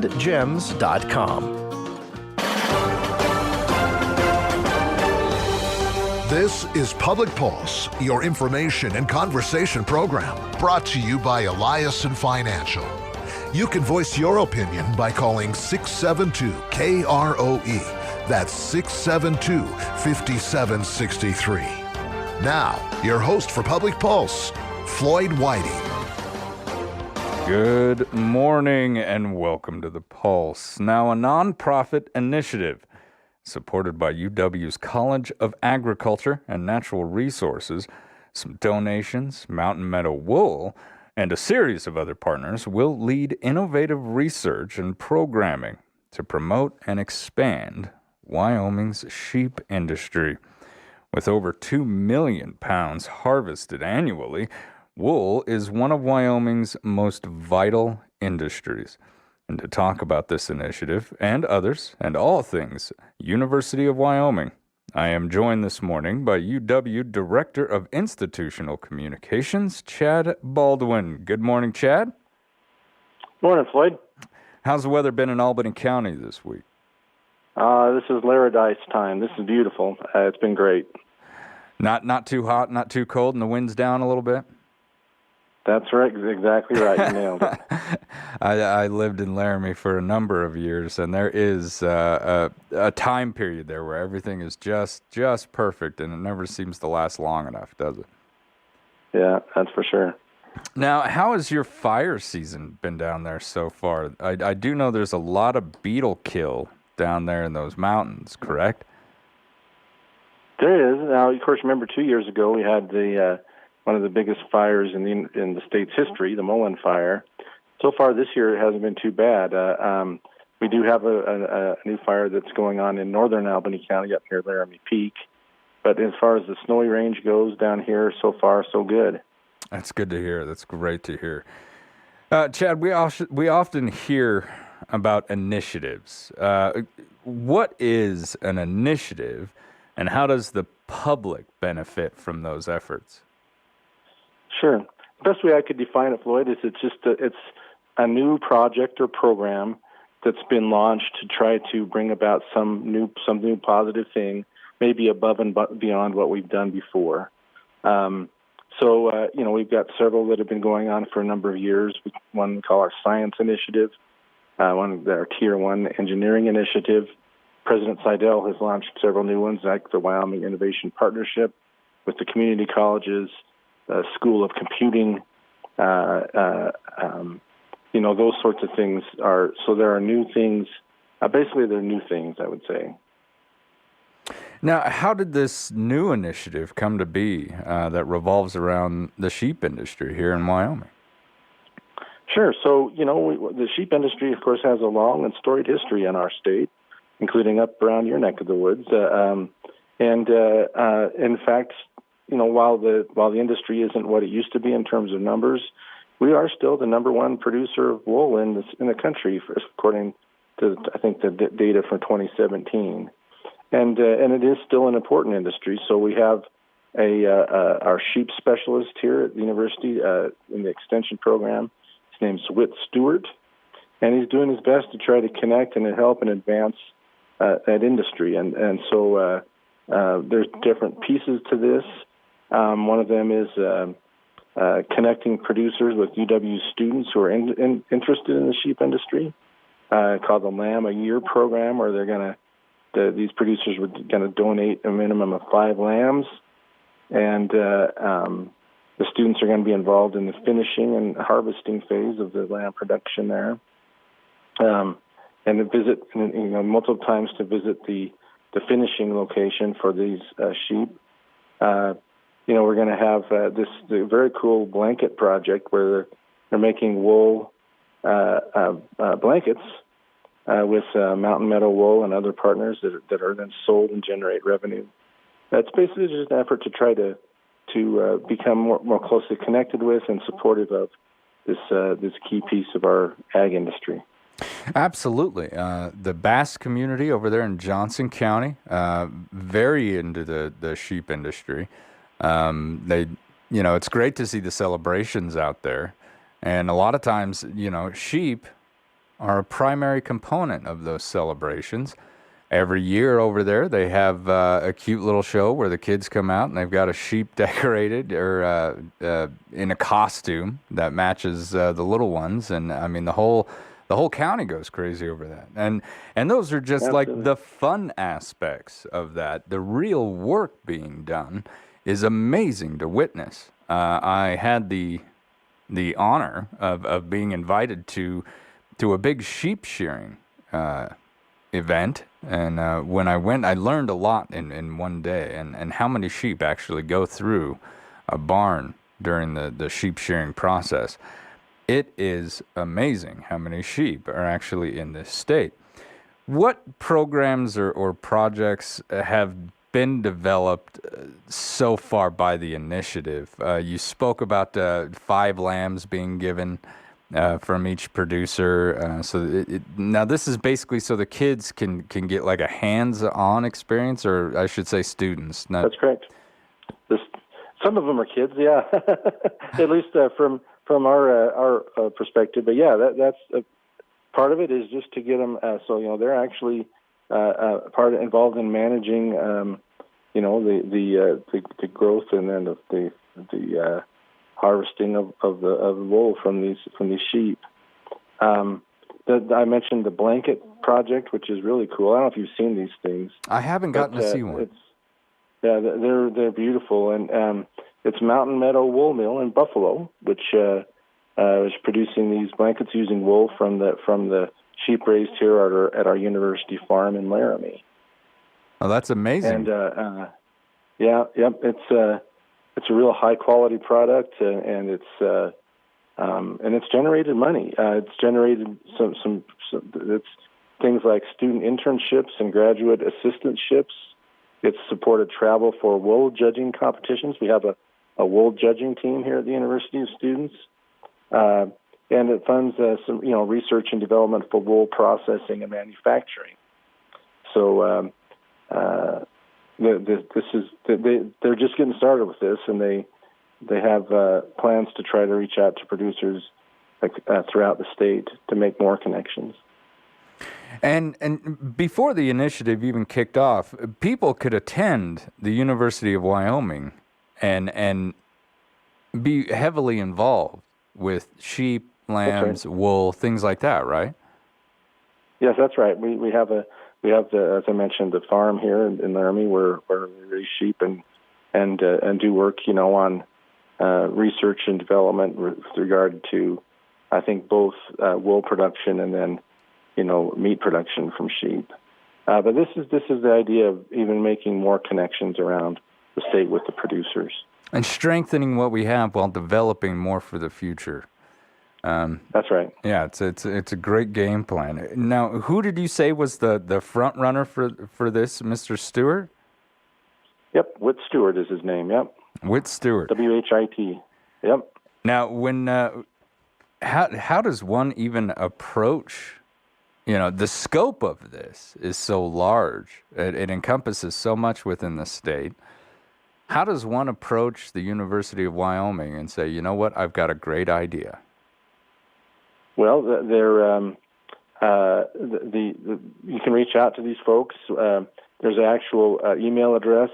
untitledgems.com. This is Public Pulse, your information and conversation program, brought to you by Eliason Financial. You can voice your opinion by calling 672-KROE. That's 672-5763. Now, your host for Public Pulse, Floyd Whiting. Good morning and welcome to The Pulse. Now, a nonprofit initiative supported by UW's College of Agriculture and Natural Resources, some donations, Mountain Meadow Wool, and a series of other partners will lead innovative research and programming to promote and expand Wyoming's sheep industry. With over 2 million pounds harvested annually, wool is one of Wyoming's most vital industries. And to talk about this initiative and others and all things University of Wyoming, I am joined this morning by UW Director of Institutional Communications, Chad Baldwin. Good morning, Chad. Morning, Floyd. How's the weather been in Albany County this week? This is Laradise time. This is beautiful. It's been great. Not too hot, not too cold, and the wind's down a little bit? That's right. Exactly right. You nailed it. I lived in Laramie for a number of years, and there is a time period there where everything is just perfect, and it never seems to last long enough, does it? Yeah, that's for sure. Now, how has your fire season been down there so far? I do know there's a lot of beetle kill down there in those mountains, correct? There is. Now, of course, remember 2 years ago we had the one of the biggest fires in the state's history, the Mullen Fire. So far this year it hasn't been too bad. We do have a new fire that's going on in northern Albany County up near Laramie Peak. But as far as the snowy range goes down here, so far so good. That's good to hear. That's great to hear. Chad, we often hear about initiatives. What is an initiative, and how does the public benefit from those efforts? Sure. The best way I could define it, Floyd, is it's a new project or program that's been launched to try to bring about some new positive thing, maybe above and beyond what we've done before. We've got several that have been going on for a number of years. One we call our Science Initiative, one our Tier 1 Engineering Initiative. President Seidel has launched several new ones, like the Wyoming Innovation Partnership with the community colleges, School of Computing, those sorts of things so there are new things. Basically, they're new things, I would say. Now, how did this new initiative come to be that revolves around the sheep industry here in Wyoming? Sure. So, the sheep industry, of course, has a long and storied history in our state, including up around your neck of the woods. In fact, while the industry isn't what it used to be in terms of numbers, we are still the number one producer of wool in the country, according to, I think, the data from 2017. And it is still an important industry. So we have our sheep specialist here at the university in the extension program. His name's Whit Stewart, and he's doing his best to try to connect and help and advance that industry. And so there's different pieces to this. One of them is connecting producers with UW students who are interested in the sheep industry, called the Lamb a Year program, where these producers were going to donate a minimum of 5 lambs, and the students are going to be involved in the finishing and harvesting phase of the lamb production there, and to visit, multiple times to visit the finishing location for these sheep. We're going to have the very cool blanket project where they're making wool blankets with Mountain Meadow Wool and other partners that are then sold and generate revenue. That's basically just an effort to try to become more closely connected with and supportive of this key piece of our ag industry. Absolutely. The Basque community over there in Johnson County, very into the sheep industry. It's great to see the celebrations out there. And a lot of times, sheep are a primary component of those celebrations. Every year over there, they have a cute little show where the kids come out and they've got a sheep decorated or in a costume that matches the little ones, and I mean the whole county goes crazy over that. And those are just like Absolutely. the fun aspects of that. The real work being done is amazing to witness. I had the honor of being invited to a big sheep shearing event. And when I went, I learned a lot in one day, and how many sheep actually go through a barn during the sheep shearing process. It is amazing how many sheep are actually in this state. What programs or projects have been developed so far by the initiative? You spoke about 5 lambs being given from each producer. Now this is basically so the kids can get like a hands-on experience, or I should say students. That's correct. Some of them are kids, yeah. At least from our perspective. But yeah, that's part of it is just to get them. So they're actually involved in managing, the growth and then the harvesting of the wool from these sheep. I mentioned the blanket project, which is really cool. I don't know if you've seen these things. I haven't gotten to see one. They're beautiful, and it's Mountain Meadow Wool Mill in Buffalo, which is producing these blankets using wool from the sheep raised here at our university farm in Laramie. Oh, that's amazing. And it's a real high quality product, and it's generated money. It's generated some it's things like student internships and graduate assistantships. It's supported travel for wool judging competitions. We have a wool judging team here at the University of Students, and it funds some research and development for wool processing and manufacturing. So they're just getting started with this, and they have plans to try to reach out to producers throughout the state to make more connections. And before the initiative even kicked off, people could attend the University of Wyoming and be heavily involved with sheep, lambs, wool, things like that, right? Yes, that's right. We have as I mentioned, the farm here in Laramie where we raise sheep and do work, on research and development with regard to, I think, both wool production and then, meat production from sheep. But this is the idea of even making more connections around the state with the producers and strengthening what we have while developing more for the future. That's right. Yeah, it's a great game plan. Now, who did you say was the front runner for this, Mr. Stewart? Yep, Whit Stewart is his name. Yep. Whit Stewart. WHIT. Yep. Now, when how does one even approach? The scope of this is so large. It encompasses so much within the state. How does one approach the University of Wyoming and say, you know what, I've got a great idea? Well, you can reach out to these folks. There's an actual email address.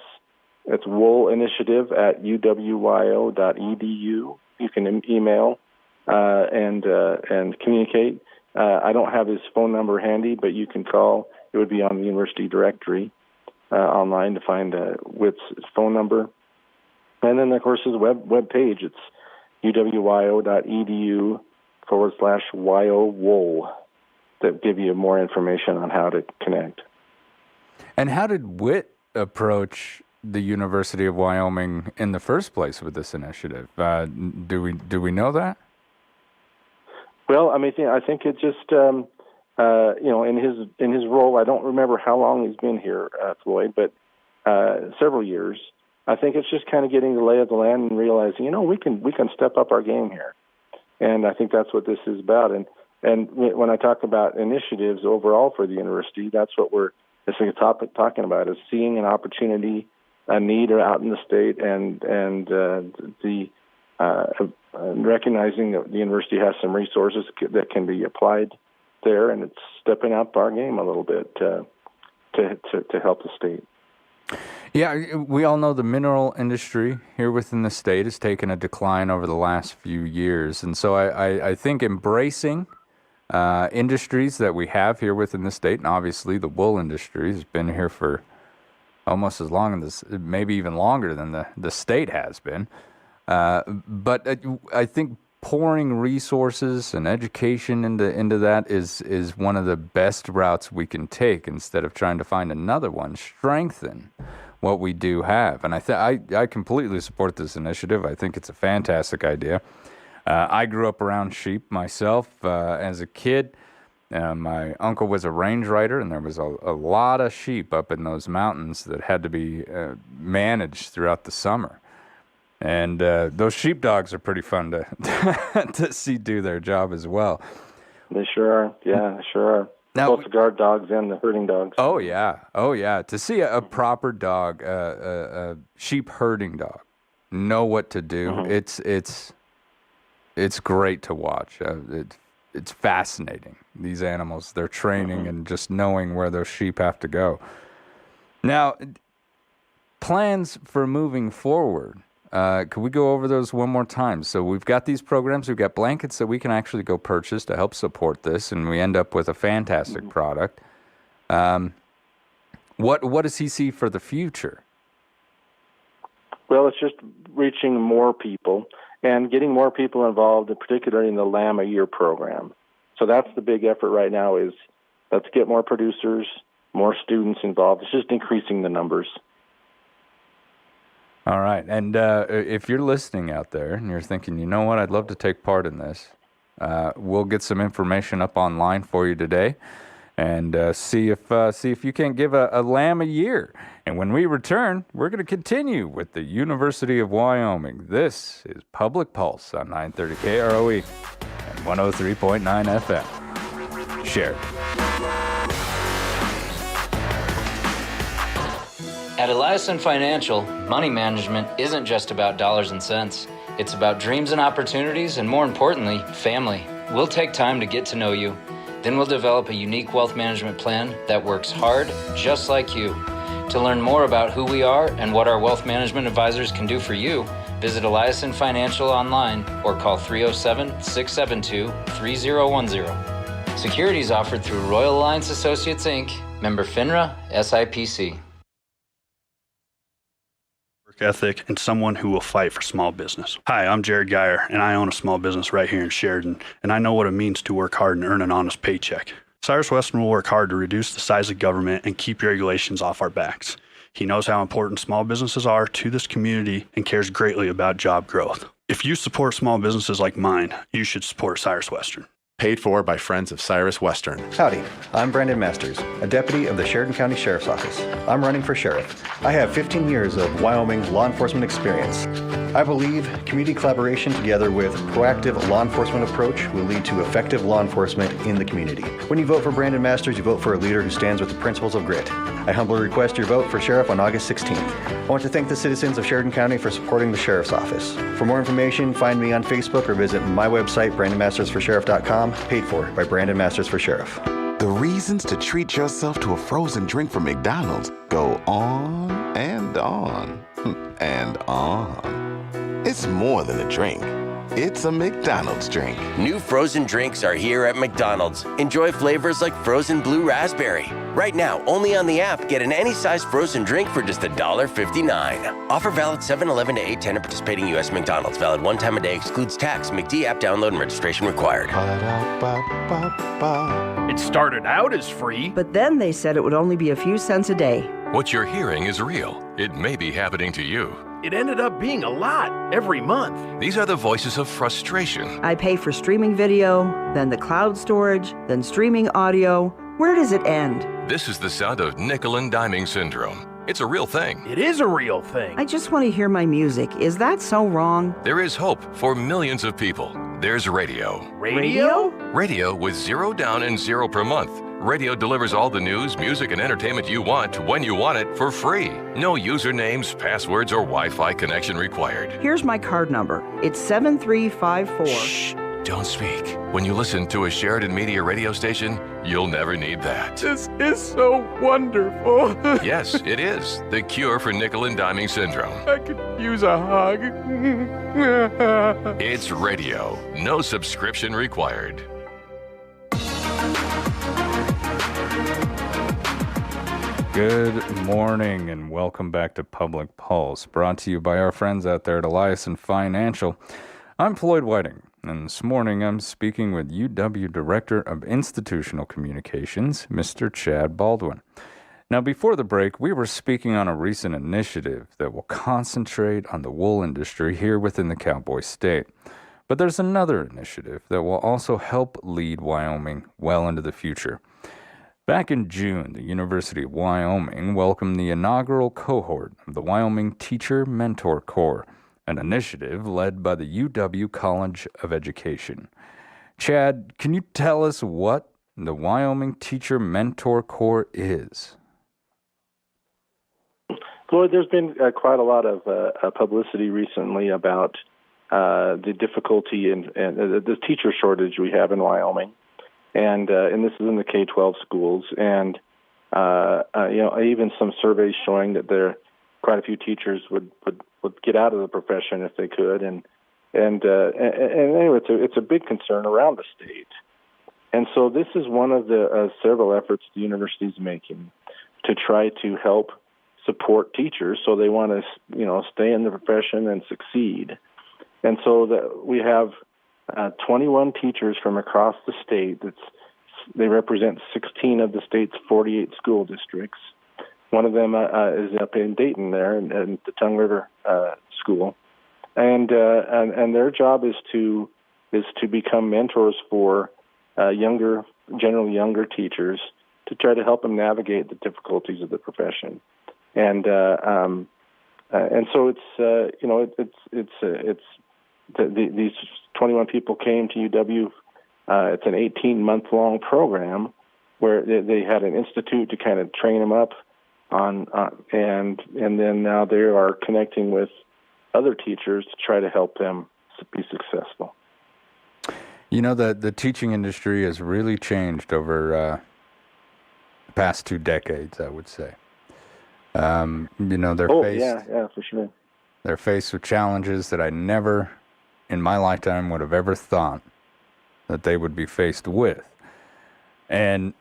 It's woolinitiative@uwyo.edu. You can email and communicate. I don't have his phone number handy, but you can call. It would be on the university directory online to find Whit's phone number. And then, of course, his web page. It's uwyo.edu/WyoWool that give you more information on how to connect. And how did Whit approach the University of Wyoming in the first place with this initiative? Do we know that? Well, I think it just in his role. I don't remember how long he's been here, Floyd, but several years. I think it's just kind of getting the lay of the land and realizing, we can step up our game here, and I think that's what this is about. And when I talk about initiatives overall for the university, that's what it's a topic talking about is seeing an opportunity, a need out in the state, and recognizing that the university has some resources that can be applied there, and it's stepping up our game a little bit to help the state. Yeah, we all know the mineral industry here within the state has taken a decline over the last few years. And so I think embracing industries that we have here within the state, and obviously the wool industry has been here for almost as long as, maybe even longer than the state has been. But I think pouring resources and education into that is one of the best routes we can take instead of trying to find another one. Strengthen what we do have. And I completely support this initiative. I think it's a fantastic idea. I grew up around sheep myself as a kid. My uncle was a range rider, and there was a lot of sheep up in those mountains that had to be managed throughout the summer. And those sheepdogs are pretty fun to see do their job as well. They sure are. Yeah, they sure are. Now, both the guard dogs and the herding dogs. Oh yeah. To see a proper dog, a sheep herding dog, know what to do. Mm-hmm. It's great to watch. It's fascinating. These animals, their training, and just knowing where those sheep have to go. Now, plans for moving forward. Could we go over those one more time? So we've got these programs, we've got blankets that we can actually go purchase to help support this, and we end up with a fantastic product. What does he see for the future? Well, it's just reaching more people and getting more people involved, particularly in the Lamb a Year program. So that's the big effort right now is let's get more producers, more students involved. It's just increasing the numbers. All right. And if you're listening out there and you're thinking, you know what, I'd love to take part in this, we'll get some information up online for you today and see if you can give a lamb a year. And when we return, we're going to continue with the University of Wyoming. This is Public Pulse on 930 KROE and 103.9 FM. Sheridan. At Eliason Financial, money management isn't just about dollars and cents. It's about dreams and opportunities, and more importantly, family. We'll take time to get to know you. Then we'll develop a unique wealth management plan that works hard, just like you. To learn more about who we are and what our wealth management advisors can do for you, visit Eliason Financial online or call 307-672-3010. Securities offered through Royal Alliance Associates, Inc., member FINRA, SIPC. Ethic, and someone who will fight for small business. Hi, I'm Jared Geyer, and I own a small business right here in Sheridan, and I know what it means to work hard and earn an honest paycheck. Cyrus Western will work hard to reduce the size of government and keep regulations off our backs. He knows how important small businesses are to this community and cares greatly about job growth. If you support small businesses like mine, you should support Cyrus Western. Paid for by friends of Cyrus Western. Howdy, I'm Brandon Masters, a deputy of the Sheridan County Sheriff's Office. I'm running for sheriff. I have 15 years of Wyoming law enforcement experience. I believe community collaboration together with proactive law enforcement approach will lead to effective law enforcement in the community. When you vote for Brandon Masters, you vote for a leader who stands with the principles of grit. I humbly request your vote for sheriff on August 16th. I want to thank the citizens of Sheridan County for supporting the Sheriff's Office. For more information, find me on Facebook or visit my website, BrandonMastersForSheriff.com, paid for by Brandon Masters for Sheriff. The reasons to treat yourself to a frozen drink from McDonald's go on and on and on. It's more than a drink. It's a McDonald's drink. New frozen drinks are here at McDonald's. Enjoy flavors like frozen blue raspberry. Right now, only on the app, get an any size frozen drink for just $1.59. Offer valid 7-11 to 8/10 at participating U.S. McDonald's. Valid one time a day, excludes tax. McD app download and registration required. It started out as free, but then they said it would only be a few cents a day. What you're hearing is real. It may be happening to you. It ended up being a lot every month. These are the voices of frustration. I pay for streaming video, then the cloud storage, then streaming audio. Where does it end? This is the sound of nickel and diming syndrome. It's a real thing. It is a real thing. I just want to hear my music. Is that so wrong? There is hope for millions of people. There's radio. Radio? Radio with 0 down and 0 per month. Radio delivers all the news, music, and entertainment you want when you want it for free. No usernames, passwords, or Wi-Fi connection required. Here's my card number. It's 7354. Shh. don't speak. When you listen to a Sheridan Media radio station, you'll never need that. This is so wonderful. Yes, it is. The cure for nickel and diming syndrome. I could use a hug. It's radio. No subscription required. Good morning and welcome back to Public Pulse, brought to you by our friends out there at Eliason Financial. I'm Floyd Whiting, and this morning I'm speaking with UW Director of Institutional Communications, Mr. Chad Baldwin. Now, before the break, we were speaking on a recent initiative that will concentrate on the wool industry here within the Cowboy State. But there's another initiative that will also help lead Wyoming well into the future. Back in June, the University of Wyoming welcomed the inaugural cohort of the Wyoming Teacher Mentor Corps, an initiative led by the UW College of Education. Chad, can you tell us what the Wyoming Teacher Mentor Corps is? Floyd, there's been quite a lot of publicity recently about the difficulty and the teacher shortage we have in Wyoming. And this is in the K-12 schools, and even some surveys showing that there quite a few teachers would get out of the profession if they could, and anyway, it's a big concern around the state, and so this is one of the several efforts the university is making to try to help support teachers so they want to stay in the profession and succeed, and so that we have 21 teachers from across the state. They represent 16 of the state's 48 school districts. One of them is up in Dayton there, in the Tongue River School, and their job is to become mentors for generally younger teachers to try to help them navigate the difficulties of the profession, and so these 21 people came to UW. It's an 18-month-long program where they had an institute to kind of train them up on, and then now they are connecting with other teachers to try to help them be successful. You know, the teaching industry has really changed over the past 2 decades, I would say. They're faced. Yeah, for sure. They're faced with challenges that I never in my lifetime would have ever thought that they would be faced with. And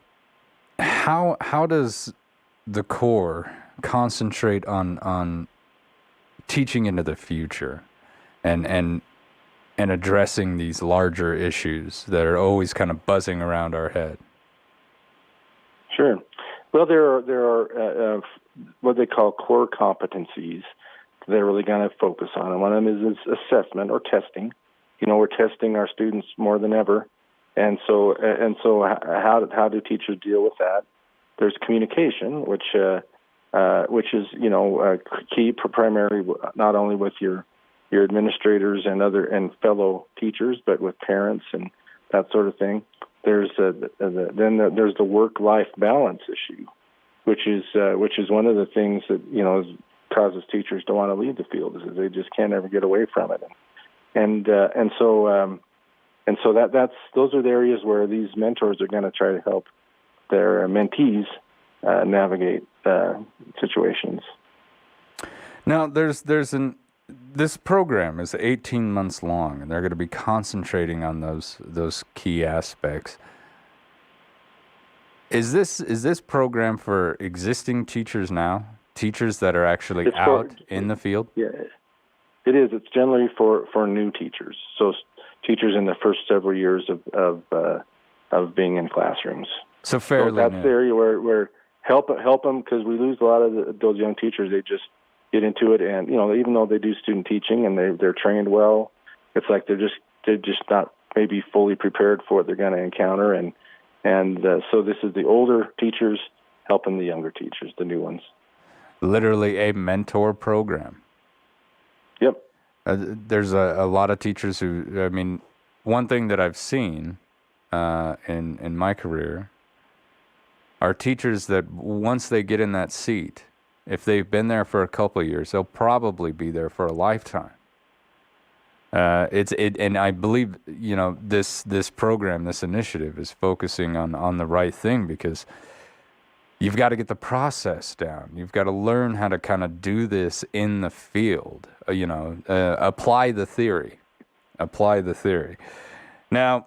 how does the Corps concentrate on teaching into the future and addressing these larger issues that are always kind of buzzing around our head? Sure. Well, there are what they call core competencies they're really going to focus on. And one of them is assessment or testing. We're testing our students more than ever. And so how do teachers deal with that? There's communication, which is, key primarily not only with your administrators and fellow teachers, but with parents and that sort of thing. There's then there's the work-life balance issue, which is one of the things that causes teachers to want to leave the field, is that they just can't ever get away from it, and so those are the areas where these mentors are going to try to help their mentees navigate situations. Now, this program is 18 months long, and they're going to be concentrating on those key aspects. Is this program for existing teachers now? Teachers that are actually in the field? Yeah, it is. It's generally for new teachers. So teachers in the first several years of being in classrooms. So fairly that's new. The area where help them, because we lose a lot of those young teachers. They just get into it, and even though they do student teaching and they're trained well, it's like they're just not maybe fully prepared for what they're going to encounter, and so this is the older teachers helping the younger teachers, the new ones. Literally a mentor program. Yep. There's a lot of teachers who, one thing that I've seen in my career are teachers that once they get in that seat, if they've been there for a couple of years, they'll probably be there for a lifetime. And I believe this program, this initiative, is focusing on the right thing, because you've got to get the process down. You've got to learn how to kind of do this in the field. Apply the theory. Apply the theory. Now,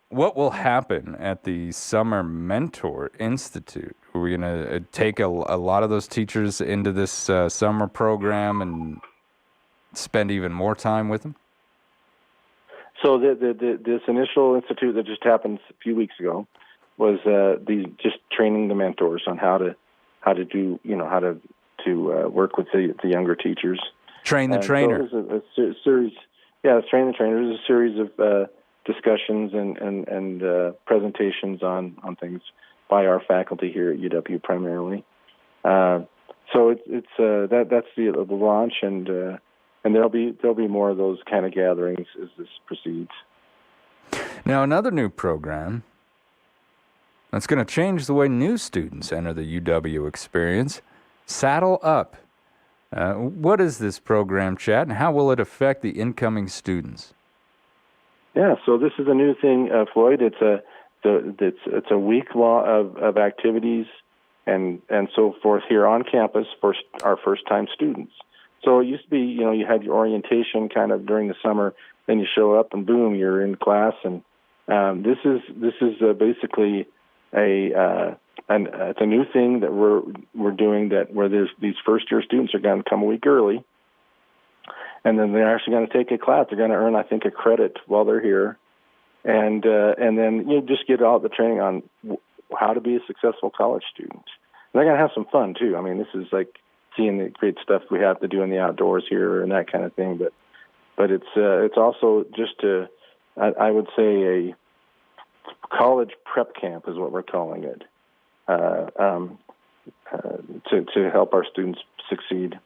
what will happen at the Summer Mentor Institute? Are we going to take a lot of those teachers into this summer program and spend even more time with them? So this initial institute that just happened a few weeks ago was just training the mentors on how to do how to work with the younger teachers. Train the trainer. So it was a series. Yeah, it's train the trainer. It was a series of discussions and presentations on things by our faculty here at UW primarily. So that's the launch, and there'll be more of those kind of gatherings as this proceeds. Now, another new program that's going to change the way new students enter the UW experience: Saddle Up. What is this program, Chad, and how will it affect the incoming students? Yeah, so this is a new thing, Floyd. It's a week long of activities and so forth here on campus for our first-time students. So it used to be, you had your orientation kind of during the summer, then you show up and boom, you're in class. And this is basically it's a new thing that we're doing, where there's these first-year students are going to come a week early, and then they're actually going to take a class. They're going to earn, I think, a credit while they're here, and then you just get all the training on how to be a successful college student. And they're going to have some fun too. I mean, this is like seeing the great stuff we have to do in the outdoors here and that kind of thing. But it's also just I would say a college prep camp is what we're calling it, to help our students succeed.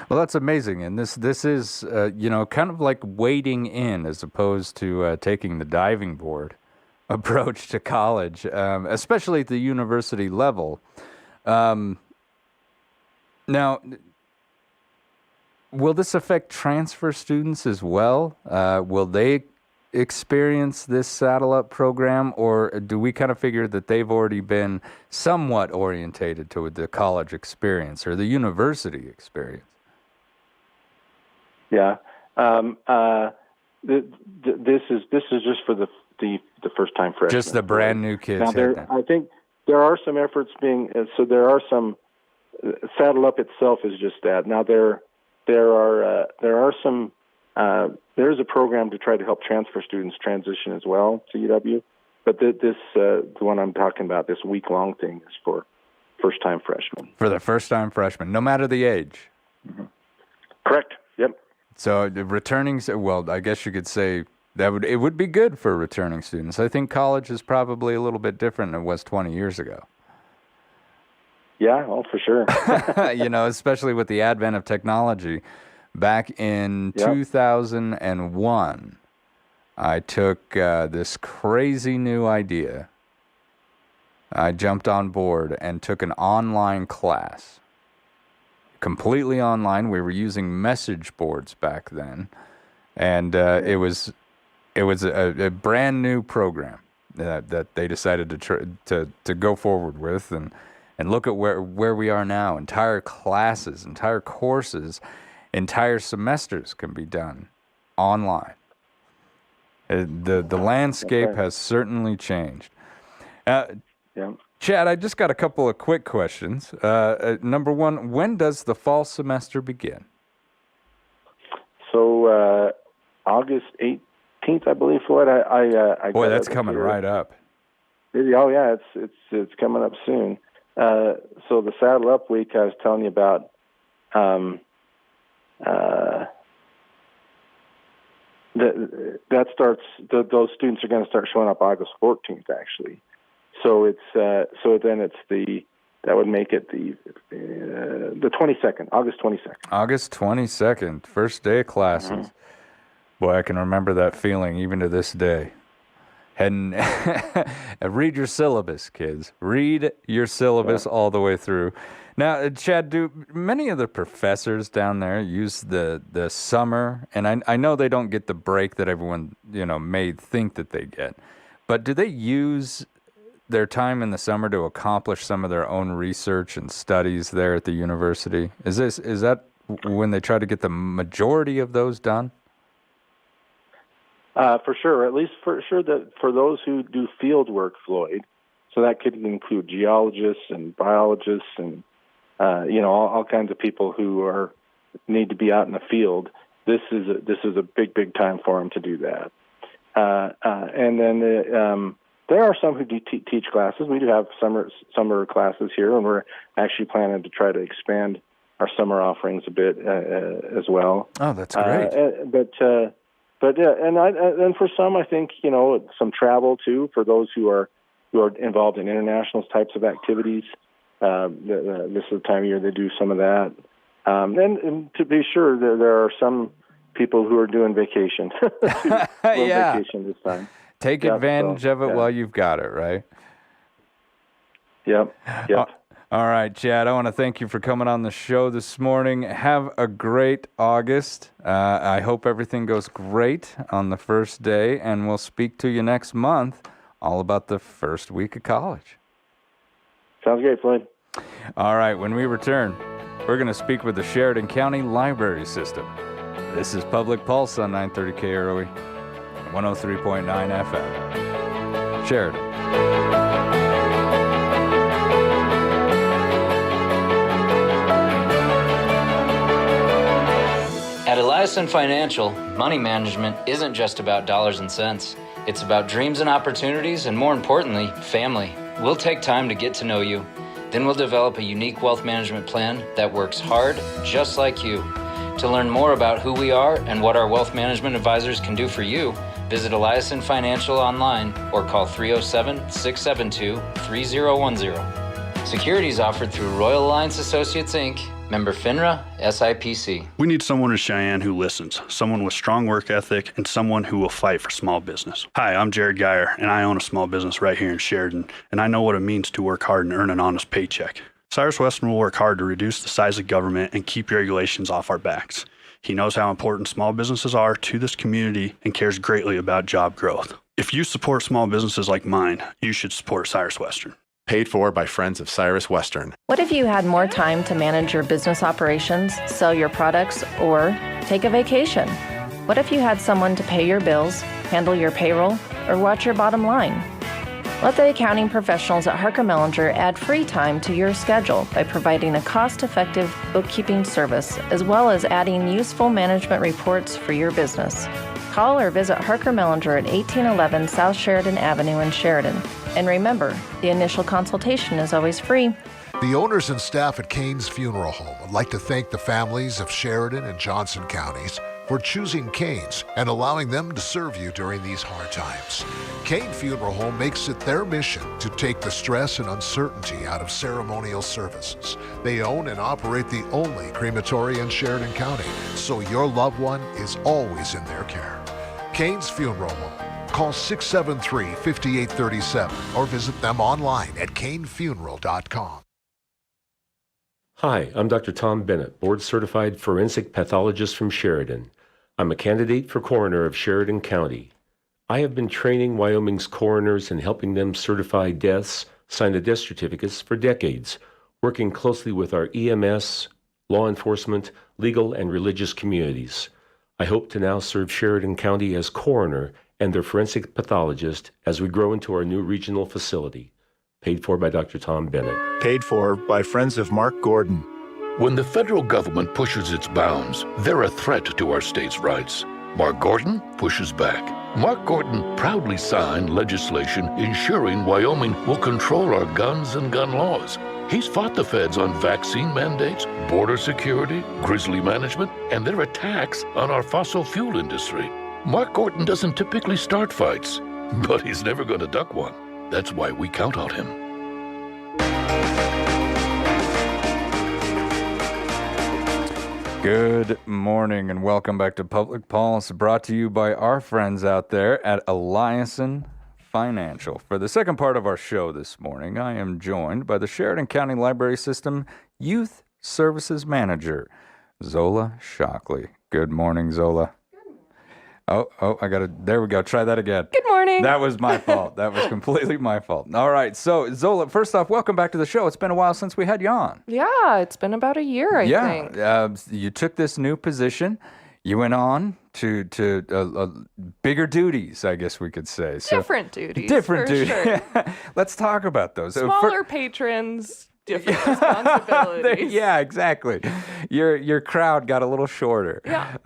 Well, that's amazing, and this is kind of like wading in as opposed to taking the diving board approach to college, especially at the university level. Now, will this affect transfer students as well? Will they experience this Saddle Up program, or do we kind of figure that they've already been somewhat orientated to the college experience or the university experience? Yeah, this is just for the first-time freshmen. Just the brand new kids. Now, I think there are some efforts being. So there are some. Saddle Up itself is just that. Now there are some. There is a program to try to help transfer students transition as well to UW, but the one I'm talking about, this week-long thing, is for first-time freshmen. For the first-time freshmen, no matter the age. Mm-hmm. Correct. Yep. So the returning, well, I guess you could say it would be good for returning students. I think college is probably a little bit different than it was 20 years ago. Yeah, well, for sure. Especially with the advent of technology. Back in 2001, I took this crazy new idea. I jumped on board and took an online class. Completely online. We were using message boards back then. And it was a brand new program that they decided to go forward with and look at where we are now. Entire classes, entire courses, entire semesters can be done online. The landscape has certainly changed. Chad, I just got a couple of quick questions. Number one, when does the fall semester begin? So August 18th, I believe, Floyd. Boy, that's coming right up. Oh yeah, it's coming up soon. So the Saddle Up week I was telling you about, that starts. Those students are going to start showing up August 14th, actually. So that would make it the 22nd, August 22nd. August 22nd, first day of classes. Mm-hmm. Boy, I can remember that feeling even to this day. And read your syllabus, kids. Read your syllabus all the way through. Now, Chad, do many of the professors down there use the summer? And I know they don't get the break that everyone, may think that they get. But do they use their time in the summer to accomplish some of their own research and studies there at the university? Is that when they try to get the majority of those done? For sure, at least for sure that for those who do field work, Floyd. So that could include geologists and biologists and all kinds of people who need to be out in the field. This is a big time for them to do that. And then there are some who do teach classes. We do have summer classes here, and we're actually planning to try to expand our summer offerings a bit as well. Oh, that's great. But yeah, and for some, I think some travel too for those who are involved in international types of activities. This is the time of year they do some of that. And to be sure, there are some people who are doing vacation. Vacation this time. Take advantage of it while you've got it, right? Yep. All right, Chad, I want to thank you for coming on the show this morning. Have a great August. I hope everything goes great on the first day, and we'll speak to you next month all about the first week of college. Sounds great, Floyd. All right, when we return, we're going to speak with the Sheridan County Library System. This is Public Pulse on 930 KROE, 103.9 FM. Sheridan. At Eliason Financial, money management isn't just about dollars and cents. It's about dreams and opportunities, and more importantly, family. We'll take time to get to know you. Then we'll develop a unique wealth management plan that works hard, just like you. To learn more about who we are and what our wealth management advisors can do for you, visit Eliason Financial online or call 307-672-3010. Securities offered through Royal Alliance Associates, Inc., member FINRA, SIPC. We need someone in Cheyenne who listens, someone with strong work ethic, and someone who will fight for small business. Hi, I'm Jared Geyer, and I own a small business right here in Sheridan, and I know what it means to work hard and earn an honest paycheck. Cyrus Western will work hard to reduce the size of government and keep regulations off our backs. He knows how important small businesses are to this community and cares greatly about job growth. If you support small businesses like mine, you should support Cyrus Western. Paid for by friends of Cyrus Western. What if you had more time to manage your business operations, sell your products, or take a vacation? What if you had someone to pay your bills, handle your payroll, or watch your bottom line? Let the accounting professionals at Harker Mellinger add free time to your schedule by providing a cost-effective bookkeeping service, as well as adding useful management reports for your business. Call or visit Harker Mellinger at 1811 South Sheridan Avenue in Sheridan. And remember, the initial consultation is always free. The owners and staff at Kane's Funeral Home would like to thank the families of Sheridan and Johnson counties for choosing Kane's and allowing them to serve you during these hard times. Kane Funeral Home makes it their mission to take the stress and uncertainty out of ceremonial services. They own and operate the only crematory in Sheridan County, so your loved one is always in their care. Kane's Funeral Home. Call 673-5837 or visit them online at kanefuneral.com. Hi, I'm Dr. Tom Bennett, board-certified forensic pathologist from Sheridan. I'm a candidate for coroner of Sheridan County. I have been training Wyoming's coroners and helping them certify deaths, sign the death certificates for decades, working closely with our EMS, law enforcement, legal, and religious communities. I hope to now serve Sheridan County as coroner and their forensic pathologist as we grow into our new regional facility. Paid for by Dr. Tom Bennett. Paid for by friends of Mark Gordon. When the federal government pushes its bounds, they're a threat to our state's rights. Mark Gordon pushes back. Mark Gordon proudly signed legislation ensuring Wyoming will control our guns and gun laws. He's fought the feds on vaccine mandates, border security, grizzly management, and their attacks on our fossil fuel industry. Mark Gordon doesn't typically start fights, but he's never going to duck one. That's why we count on him. Good morning and welcome back to Public Pulse, brought to you by our friends out there at Eliason Financial. For the second part of our show this morning, I am joined by the Sheridan County Library System Youth Services Manager, Zola Shockley. Good morning, Zola. There we go. Try that again. Good morning. That was my fault. That was completely my fault. All right. So, Zola, first off, welcome back to the show. It's been a while since we had you on. Yeah, it's been about a year, I think. You took this new position. You went on to bigger duties, I guess we could say. Different duties. Different duties. Sure. Let's talk about those. Smaller patrons, different responsibilities. Yeah, exactly. Your crowd got a little shorter. Yeah.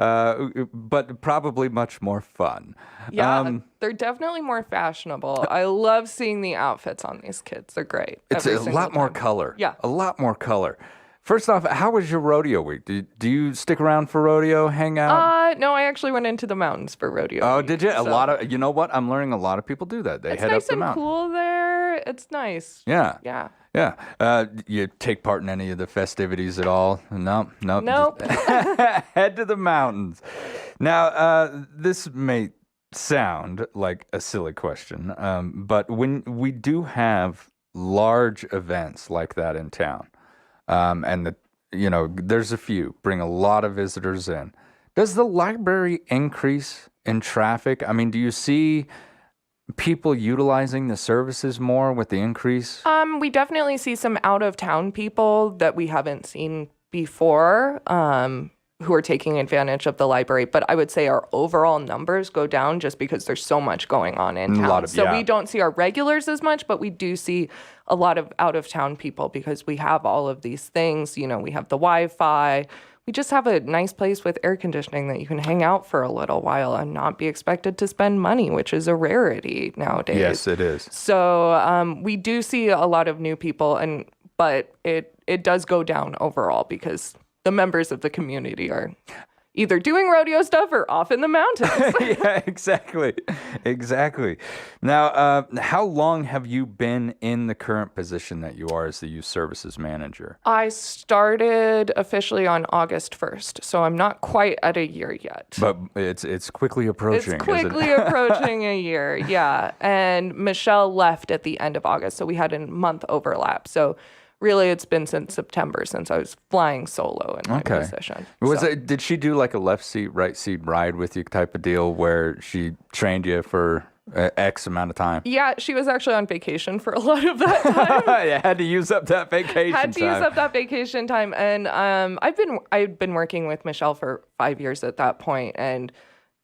But probably much more fun. Yeah, they're definitely more fashionable. I love seeing the outfits on these kids. They're great. It's a lot more color. Yeah. A lot more color. First off, how was your rodeo week? Do you stick around for rodeo, hang out? No, I actually went into the mountains for rodeo. Oh, week, did you? so. A lot of, you know what? I'm learning a lot of people do that. They head nice up the mountain. It's nice and cool there. It's nice. Yeah. Yeah. Yeah. You take part in any of the festivities at all? No. Nope. Head to the mountains. Now, this may sound like a silly question, but when we do have large events like that in town, and there's a few, bring a lot of visitors in. Does the library increase in traffic? I mean, do you see people utilizing the services more with the increase? We definitely see some out-of-town people that we haven't seen before, who are taking advantage of the library. But I would say our overall numbers go down just because there's so much going on in town. We don't see our regulars as much, but we do see a lot of out-of-town people because we have all of these things. We have the Wi-Fi. We just have a nice place with air conditioning that you can hang out for a little while and not be expected to spend money, which is a rarity nowadays. Yes, it is. So we do see a lot of new people, but it does go down overall because the members of the community are either doing rodeo stuff or off in the mountains. Yeah, exactly. Now, how long have you been in the current position that you are as the youth services manager? I started officially on August 1st, so I'm not quite at a year yet. But it's quickly approaching. It's quickly approaching a year, yeah. And Michelle left at the end of August, so we had a month overlap. So really, it's been since September since I was flying solo in my position. Did she do like a left seat, right seat ride with you type of deal where she trained you for X amount of time? Yeah, she was actually on vacation for a lot of that time. Yeah, had to use up that vacation time. And I've been working with Michelle for 5 years at that point and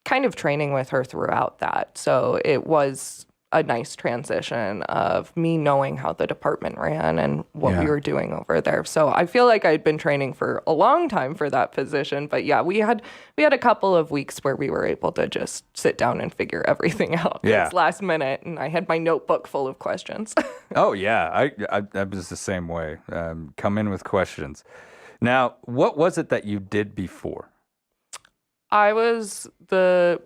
kind of training with her throughout that. So it was a nice transition of me knowing how the department ran and what we were doing over there. So I feel like I'd been training for a long time for that position. But yeah, we had a couple of weeks where we were able to just sit down and figure everything out. Yeah. It's last minute, and I had my notebook full of questions. Oh yeah, I was the same way. Come in with questions. Now, what was it that you did before? I was the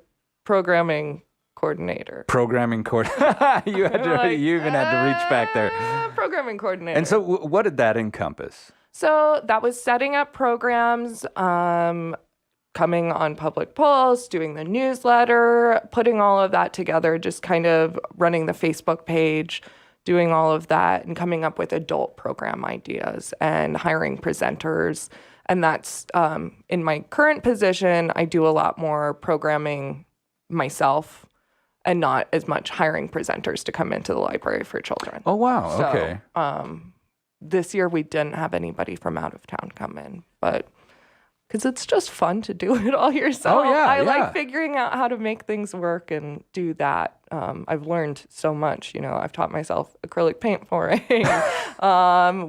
programming coordinator. You even had to reach back there. Programming coordinator. And so what did that encompass? So that was setting up programs, coming on Public Pulse, doing the newsletter, putting all of that together, just kind of running the Facebook page, doing all of that, and coming up with adult program ideas and hiring presenters. And that's in my current position, I do a lot more programming myself and not as much hiring presenters to come into the library for children. Oh, wow. Okay. So, this year we didn't have anybody from out of town come in, but because it's just fun to do it all yourself. Oh, yeah. I like figuring out how to make things work and do that. I've learned so much. I've taught myself acrylic paint pouring.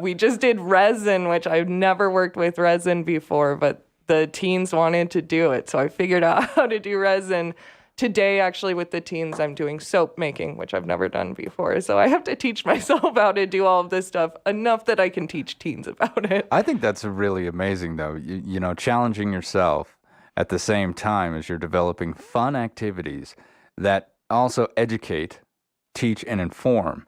We just did resin, which I've never worked with resin before, but the teens wanted to do it. So I figured out how to do resin. Today, actually, with the teens, I'm doing soap making, which I've never done before. So I have to teach myself how to do all of this stuff enough that I can teach teens about it. I think that's really amazing, though. Challenging yourself at the same time as you're developing fun activities that also educate, teach, and inform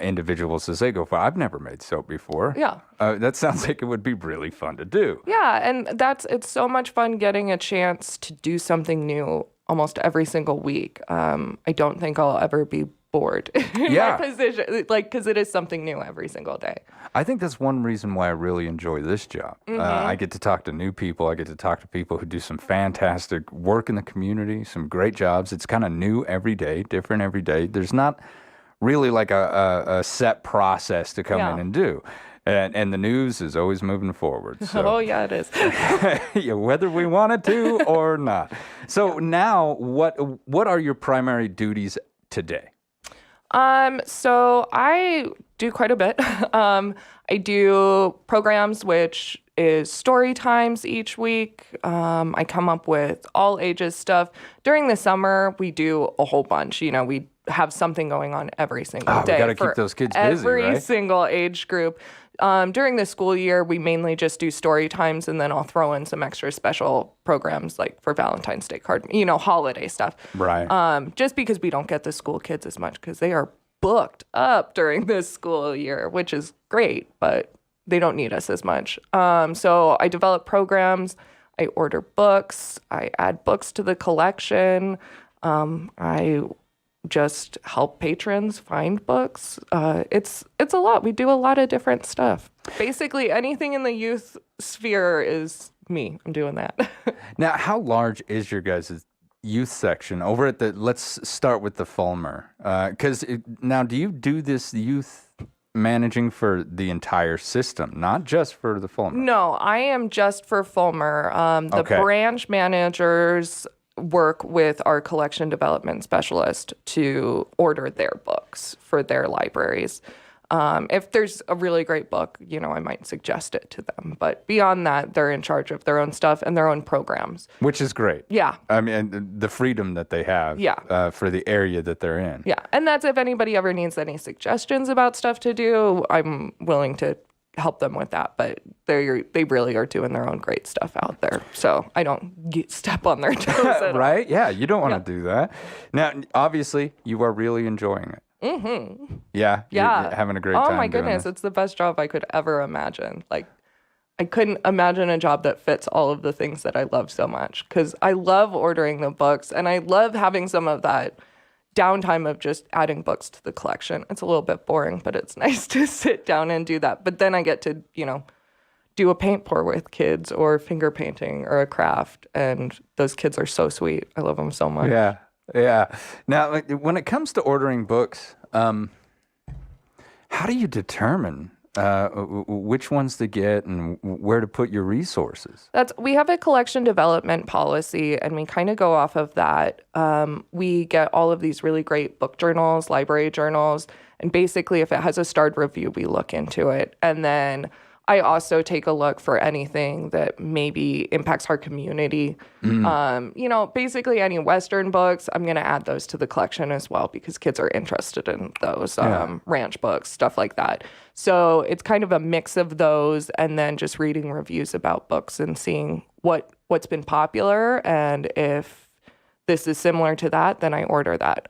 individuals as they go forward. I've never made soap before. Yeah. That sounds like it would be really fun to do. Yeah, and it's so much fun getting a chance to do something new almost every single week. I don't think I'll ever be bored in my position, like, because it is something new every single day. I think that's one reason why I really enjoy this job. I get to talk to new people. I get to talk to people who do some fantastic work in the community, some great jobs. It's kind of new every day, different every day. There's not really like a set process to come in and do. And the news is always moving forward. So. Oh, yeah, it is. Yeah, whether we wanted to or not. So now, what are your primary duties today? So I do quite a bit. I do programs, which is story times each week. I come up with all ages stuff. During the summer, we do a whole bunch. We have something going on every single day. We got to keep those kids busy, right? Every single age group. During the school year, we mainly just do story times, and then I'll throw in some extra special programs like for Valentine's Day card, holiday stuff. Right. Just because we don't get the school kids as much because they are booked up during this school year, which is great, but they don't need us as much. So I develop programs, I order books, I add books to the collection, I just help patrons find books. It's a lot. We do a lot of different stuff. Basically, anything in the youth sphere is me. I'm doing that. Now, how large is your guys' youth section over at let's start with the Fulmer. Because now, do you do this youth managing for the entire system, not just for the Fulmer? No, I am just for Fulmer. The branch managers work with our collection development specialist to order their books for their libraries. If there's a really great book, I might suggest it to them. But beyond that, they're in charge of their own stuff and their own programs. Which is great. Yeah. I mean, the freedom that they have for the area that they're in. Yeah. And that's if anybody ever needs any suggestions about stuff to do, I'm willing to help them with that. But they really are doing their own great stuff out there. So I don't step on their toes at right? Yeah, you don't want to do that. Now, obviously, you are really enjoying it. Mm-hmm. Yeah? You're having a great time. Oh, my goodness. It's the best job I could ever imagine. Like, I couldn't imagine a job that fits all of the things that I love so much. Because I love ordering the books, and I love having some of that downtime of just adding books to the collection. It's a little bit boring, but it's nice to sit down and do that. But then I get to, do a paint pour with kids or finger painting or a craft. And those kids are so sweet. I love them so much. Yeah. Yeah. Now, when it comes to ordering books, how do you determine which ones to get and where to put your resources? We have a collection development policy, and we kind of go off of that. We get all of these really great book journals, library journals, and basically if it has a starred review, we look into it. And then I also take a look for anything that maybe impacts our community. Basically any Western books, I'm going to add those to the collection as well because kids are interested in those, ranch books, stuff like that. So it's kind of a mix of those and then just reading reviews about books and seeing what's been popular. And if this is similar to that, then I order that.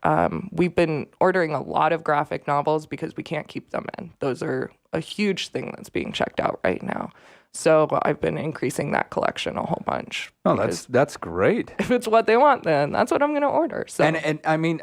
We've been ordering a lot of graphic novels because we can't keep them in. Those are a huge thing that's being checked out right now. So I've been increasing that collection a whole bunch. Oh, that's great. If it's what they want, then that's what I'm going to order. So. And I mean,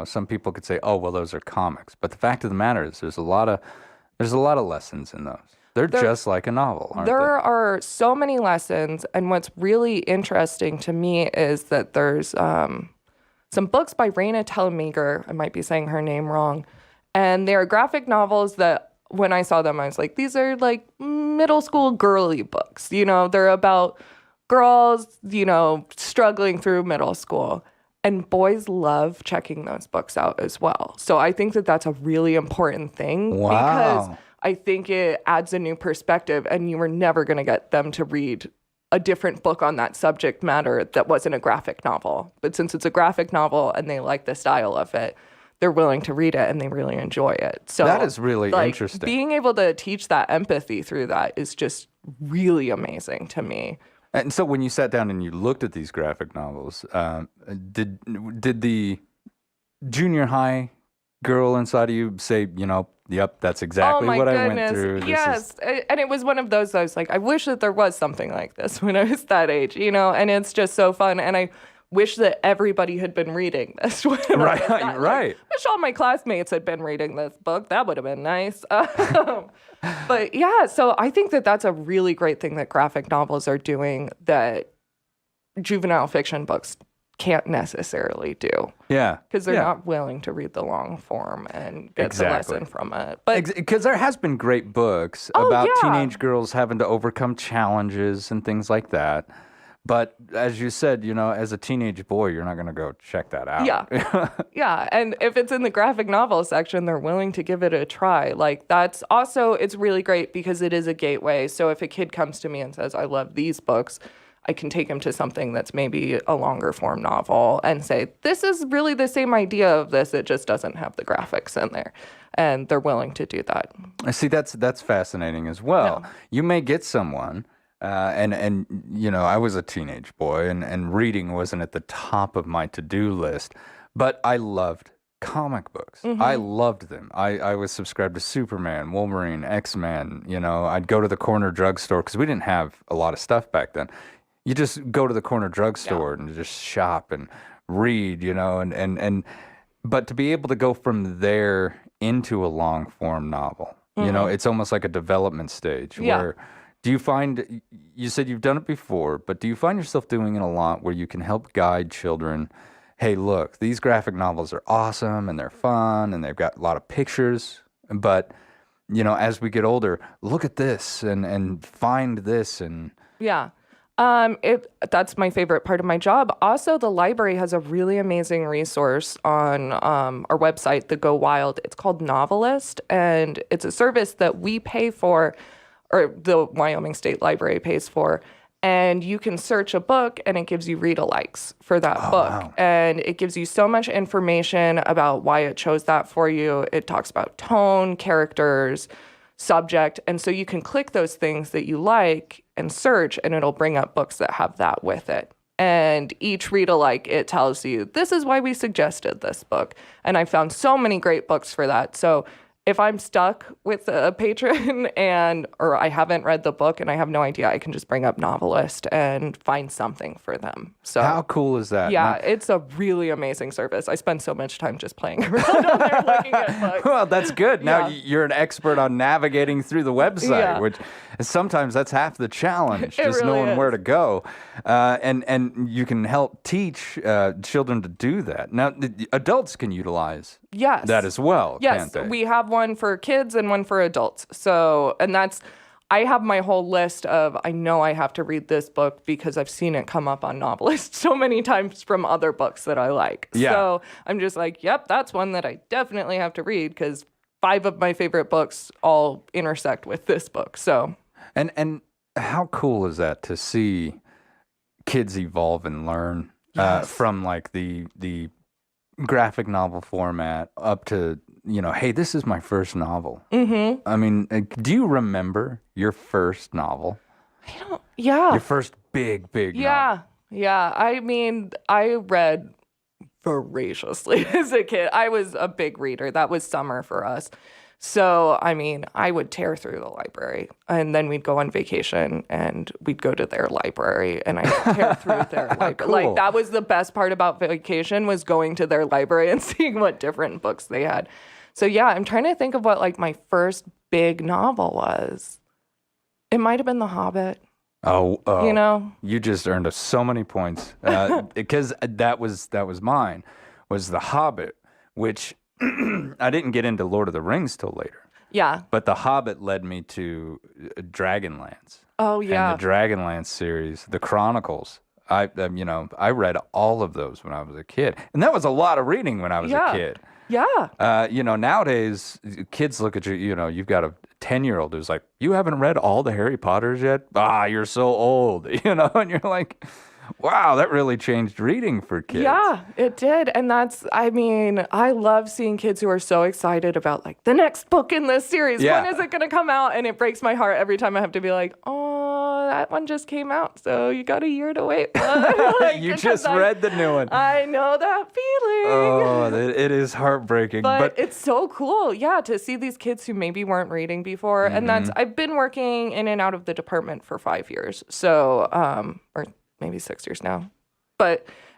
some people could say, oh, well, those are comics. But the fact of the matter is there's a lot of lessons in those. They're just like a novel, aren't they? There are so many lessons, and what's really interesting to me is that there's some books by Raina Telemaker, I might be saying her name wrong, and they're graphic novels that when I saw them, I was like, these are like middle school girly books. They're about girls, struggling through middle school. And boys love checking those books out as well. So I think that that's a really important thing. Wow. Because I think it adds a new perspective, and you were never going to get them to read a different book on that subject matter that wasn't a graphic novel. But since it's a graphic novel and they like the style of it, they're willing to read it and they really enjoy it. So that is really interesting. Being able to teach that empathy through that is just really amazing to me. And so when you sat down and you looked at these graphic novels, did the junior high girl inside of you say, yep, that's exactly what I went through? Yes. And it was one of those I was like, I wish that there was something like this when I was that age, and it's just so fun. And I wish that everybody had been reading this. Right. Wish all my classmates had been reading this book. That would have been nice. But yeah, so I think that that's a really great thing that graphic novels are doing that juvenile fiction books can't necessarily do. Yeah. Because they're not willing to read the long form and get the lesson from it. But because there has been great books about teenage girls having to overcome challenges and things like that. But as you said, as a teenage boy, you're not going to go check that out. Yeah. Yeah. And if it's in the graphic novel section, they're willing to give it a try. Like that's also, it's really great because it is a gateway. So if a kid comes to me and says, I love these books, I can take him to something that's maybe a longer form novel and say, this is really the same idea of this. It just doesn't have the graphics in there. And they're willing to do that. I see. That's fascinating as well. Yeah. You may get someone, and I was a teenage boy and reading wasn't at the top of my to-do list, but I loved comic books. Mm-hmm. I loved them. I was subscribed to Superman, Wolverine, X-Men. I'd go to the corner drugstore because we didn't have a lot of stuff back then. You just go to the corner drugstore and just shop and read, but to be able to go from there into a long form novel, it's almost like a development stage where do you find, you said you've done it before, but do you find yourself doing it a lot where you can help guide children? Hey, look, these graphic novels are awesome and they're fun and they've got a lot of pictures, but as we get older, look at this and find this and that's my favorite part of my job. Also, the library has a really amazing resource on our website, the Go Wild. It's called Novelist, and it's a service that we pay for, or the Wyoming State Library pays for. And you can search a book, and it gives you read-alikes for that book. Wow. And it gives you so much information about why it chose that for you. It talks about tone, characters, subject. And so you can click those things that you like and search, and it'll bring up books that have that with it. And each read-alike, it tells you, this is why we suggested this book. And I found so many great books for that. So if I'm stuck with a patron or I haven't read the book and I have no idea, I can just bring up Novelist and find something for them. So how cool is that? Yeah, it's a really amazing service. I spend so much time just playing around on there looking at books. Well, that's good. Now you're an expert on navigating through the website, which sometimes that's half the challenge, just really knowing where to go. And you can help teach children to do that. Now, adults can utilize that as well, can't they? We have one for kids and one for adults. So, and I have my whole list of, I know I have to read this book because I've seen it come up on Novelist so many times from other books that I like. Yeah. So I'm just like, yep, that's one that I definitely have to read because 5 of my favorite books all intersect with this book. So, and how cool is that to see kids evolve and learn from like the graphic novel format up to, hey, this is my first novel. Mm-hmm. I mean, do you remember your first novel? Your first big novel. Yeah. I mean, I read voraciously as a kid. I was a big reader. That was summer for us. So, I mean, I would tear through the library and then we'd go on vacation and we'd go to their library and I'd tear through their library. Cool. Like, that was the best part about vacation was going to their library and seeing what different books they had. So, yeah, I'm trying to think of what, like, my first big novel was. It might have been The Hobbit. Oh, you just earned us so many points because that was mine, was The Hobbit, which I didn't get into Lord of the Rings till later. Yeah. But The Hobbit led me to Dragonlance. Oh, yeah. And the Dragonlance series, the Chronicles. I read all of those when I was a kid. And that was a lot of reading when I was a kid. Yeah. Nowadays, kids look at you, you've got a 10-year-old who's like, you haven't read all the Harry Potters yet? You're so old, and you're like, wow, that really changed reading for kids. Yeah, it did. And I love seeing kids who are so excited about like the next book in this series. Yeah. When is it going to come out? And it breaks my heart every time I have to be like, oh, that one just came out. So you got a year to wait. You just read the new one. I know that feeling. Oh, it is heartbreaking. But it's so cool. Yeah, to see these kids who maybe weren't reading before. Mm-hmm. And I've been working in and out of the department for 5 years. So, or maybe 6 years now.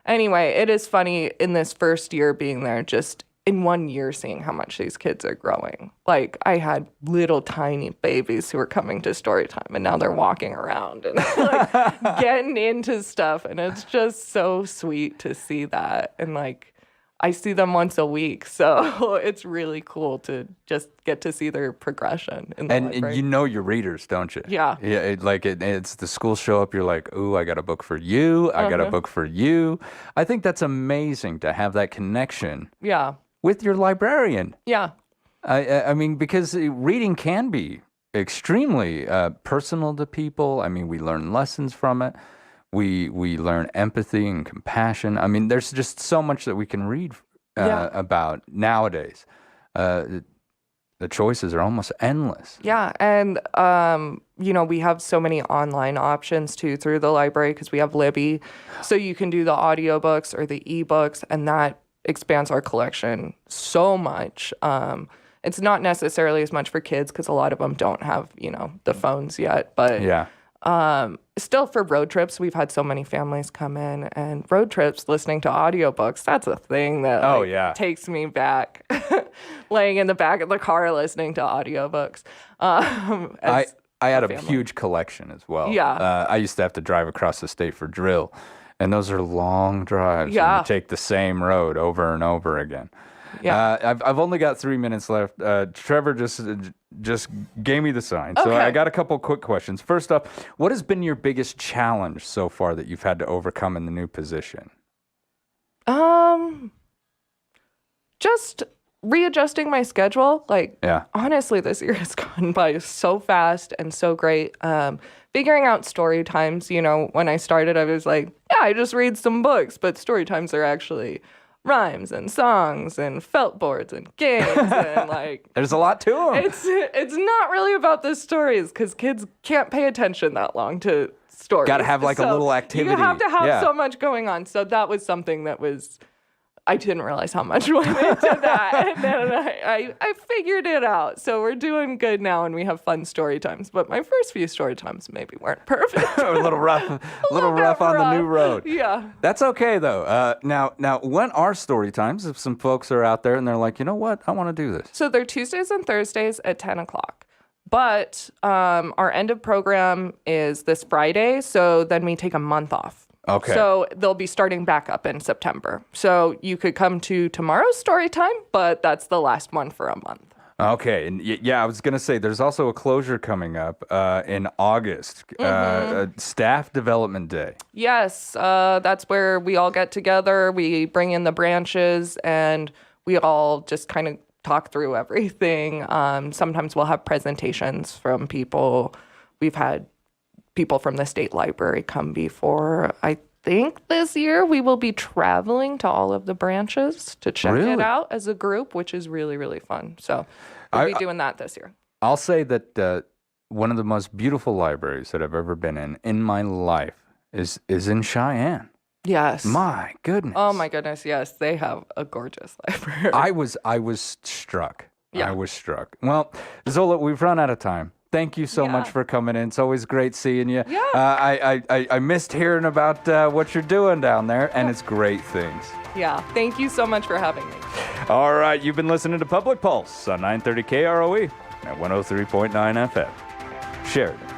Anyway, it is funny in this first year being there, just in 1 year seeing how much these kids are growing. Like, I had little tiny babies who were coming to story time, and now they're walking around and like getting into stuff, and it's just so sweet to see that. And like, I see them once a week, so it's really cool to just get to see their progression in the library. And you know your readers, don't you? Yeah. Yeah. It's the schools show up. You're like, ooh, I got a book for you. I got a book for you. I think that's amazing to have that connection. Yeah. With your librarian. Yeah. I mean, because reading can be extremely personal to people. I mean, we learn lessons from it. We learn empathy and compassion. I mean, there's just so much that we can read about nowadays. The choices are almost endless. Yeah, and we have so many online options too through the library because we have Libby, so you can do the audiobooks or the ebooks, and that expands our collection so much. It's not necessarily as much for kids because a lot of them don't have the phones yet, but still for road trips, we've had so many families come in, and road trips listening to audiobooks, that's a thing that takes me back. Laying in the back of the car listening to audiobooks. I had a huge collection as well. Yeah. I used to have to drive across the state for drill, and those are long drives. Yeah. And you take the same road over and over again. Yeah. I've only got 3 minutes left. Trevor just gave me the sign. So Okay. I got a couple quick questions. First up, what has been your biggest challenge so far that you've had to overcome in the new position? Just readjusting my schedule. Like, honestly, this year has gone by so fast and so great. Figuring out story times, when I started, I was like, I just read some books, but story times are actually rhymes and songs and felt boards and games and like there's a lot to them. It's not really about the stories because kids can't pay attention that long to stories. Got to have like a little activity. You have to have so much going on. So that was something that I didn't realize how much went into that. And then I figured it out. So we're doing good now and we have fun story times. But my first few story times maybe weren't perfect. A little rough on the new road. Yeah. That's okay though. Now when are story times? If some folks are out there and they're like, you know what, I want to do this. So they're Tuesdays and Thursdays at 10 o'clock. But our end of program is this Friday. So then we take a month off. Okay. So they'll be starting back up in September. So you could come to tomorrow's story time, but that's the last one for a month. Okay. And I was going to say there's also a closure coming up in August, Staff Development Day. Yes. That's where we all get together. We bring in the branches and we all just kind of talk through everything. Sometimes we'll have presentations from people. We've had people from the state library come before. I think this year we will be traveling to all of the branches to check it out as a group, which is really, really fun. So we'll be doing that this year. I'll say that one of the most beautiful libraries that I've ever been in my life is in Cheyenne. Yes. My goodness. Oh my goodness, yes. They have a gorgeous library. I was struck. Yeah. I was struck. Well, Zola, we've run out of time. Thank you so much for coming in. It's always great seeing you. Yeah. I missed hearing about what you're doing down there, and it's great things. Yeah. Thank you so much for having me. All right. You've been listening to Public Pulse on 930 KROE at 103.9 FM. Sheridan.